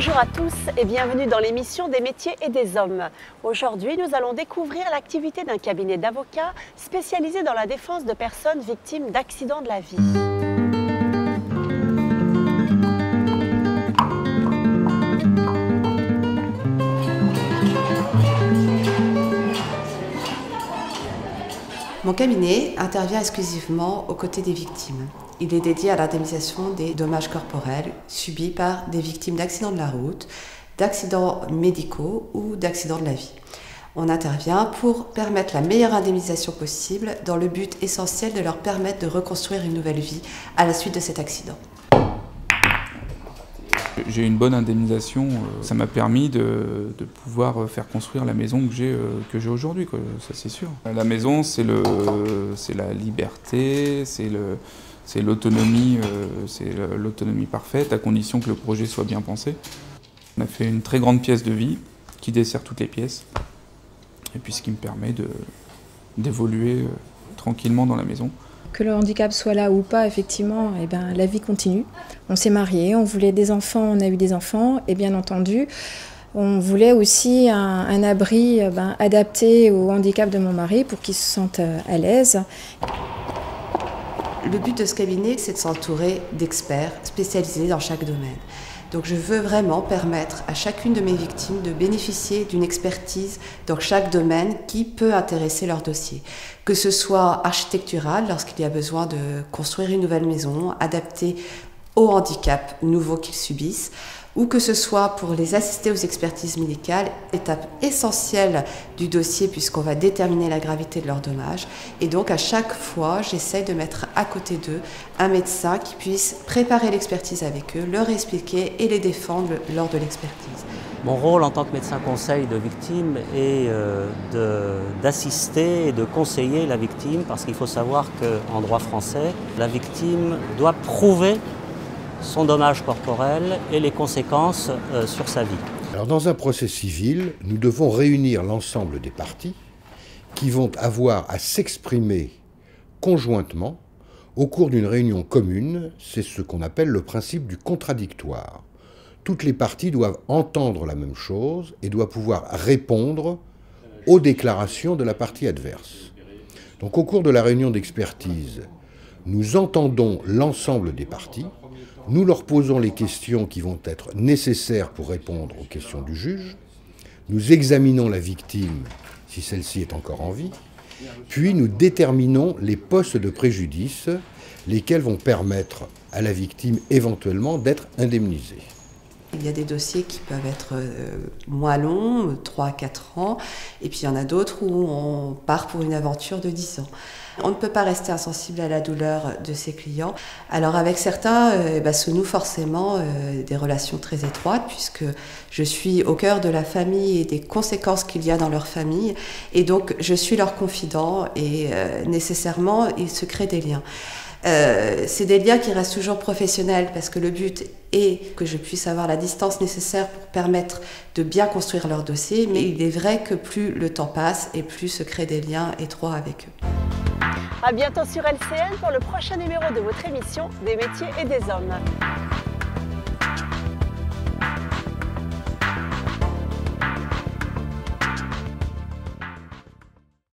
Bonjour à tous et bienvenue dans l'émission des métiers et des hommes. Aujourd'hui, nous allons découvrir l'activité d'un cabinet d'avocats spécialisé dans la défense de personnes victimes d'accidents de la vie. Mon cabinet intervient exclusivement aux côtés des victimes. Il est dédié à l'indemnisation des dommages corporels subis par des victimes d'accidents de la route, d'accidents médicaux ou d'accidents de la vie. On intervient pour permettre la meilleure indemnisation possible dans le but essentiel de leur permettre de reconstruire une nouvelle vie à la suite de cet accident. J'ai une bonne indemnisation, ça m'a permis de pouvoir faire construire la maison que j'ai aujourd'hui, ça c'est sûr. La maison, c'est la liberté, c'est l'autonomie parfaite, à condition que le projet soit bien pensé. On a fait une très grande pièce de vie qui dessert toutes les pièces, et puis ce qui me permet d'évoluer tranquillement dans la maison. Que le handicap soit là ou pas, effectivement, la vie continue. On s'est mariés, on voulait des enfants, on a eu des enfants, et bien entendu, on voulait aussi un abri adapté au handicap de mon mari pour qu'il se sente à l'aise. Le but de ce cabinet, c'est de s'entourer d'experts spécialisés dans chaque domaine. Donc je veux vraiment permettre à chacune de mes victimes de bénéficier d'une expertise dans chaque domaine qui peut intéresser leur dossier. Que ce soit architectural, lorsqu'il y a besoin de construire une nouvelle maison, adaptée au handicap nouveau qu'ils subissent, ou que ce soit pour les assister aux expertises médicales, étape essentielle du dossier puisqu'on va déterminer la gravité de leurs dommages. Et donc à chaque fois, j'essaie de mettre à côté d'eux un médecin qui puisse préparer l'expertise avec eux, leur expliquer et les défendre lors de l'expertise. Mon rôle en tant que médecin conseil de victime est d'assister et de conseiller la victime parce qu'il faut savoir qu'en droit français, la victime doit prouver son dommage corporel et les conséquences sur sa vie. Alors dans un procès civil, nous devons réunir l'ensemble des parties qui vont avoir à s'exprimer conjointement au cours d'une réunion commune. C'est ce qu'on appelle le principe du contradictoire. Toutes les parties doivent entendre la même chose et doivent pouvoir répondre aux déclarations de la partie adverse. Donc au cours de la réunion d'expertise, nous entendons l'ensemble des parties. Nous leur posons les questions qui vont être nécessaires pour répondre aux questions du juge. Nous examinons la victime si celle-ci est encore en vie. Puis nous déterminons les postes de préjudice, lesquels vont permettre à la victime éventuellement d'être indemnisée. Il y a des dossiers qui peuvent être moins longs, 3 à 4 ans, et puis il y en a d'autres où on part pour une aventure de 10 ans. On ne peut pas rester insensible à la douleur de ses clients. Alors avec certains, se nouent forcément des relations très étroites, puisque je suis au cœur de la famille et des conséquences qu'il y a dans leur famille, et donc je suis leur confident, et nécessairement, il se crée des liens. C'est des liens qui restent toujours professionnels parce que le but est que je puisse avoir la distance nécessaire pour permettre de bien construire leur dossier, mais il est vrai que plus le temps passe et plus se créent des liens étroits avec eux. À bientôt sur LCN pour le prochain numéro de votre émission des métiers et des hommes.